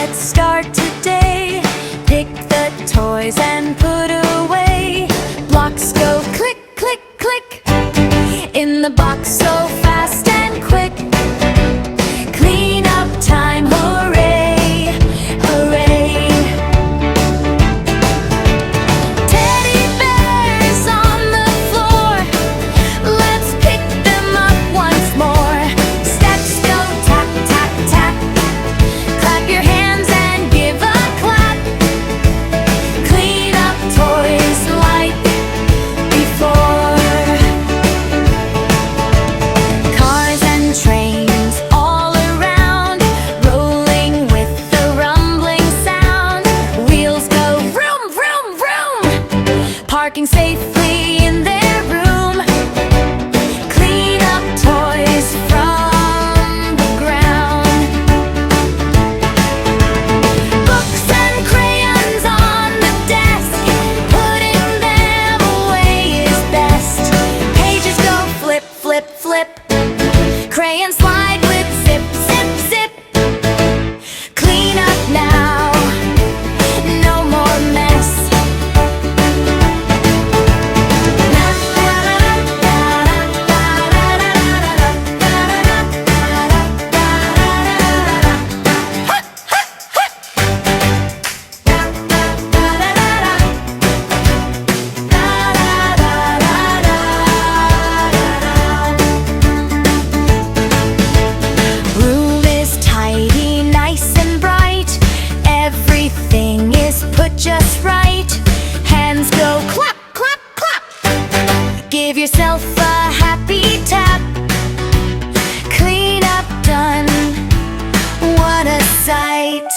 let's start today. Pick the toys and put away. Blocks go click, click, click in the box so fast and quick. Clean up time, hooray, hooray. Teddy bears on the floor, let's pick them up once more. Steps go tap, tap, tap. Clap your hands and give a clap. Clean up toys like before. Cars and trains all around, rolling with the rumbling sound. Wheels go vroom, vroom, vroom, parking safely in their room. Clean up toys from the ground. Books and crayons on the desk, putting them away is best. Pages go flip, flip, flip. Crayons slide with zip, zip, zip. Clean up now, no more mess. Room is tidy, nice and bright. Everything is put just right. Hands go clap, clap, clap. Give yourself a happy tap. Clean up done, what a sight.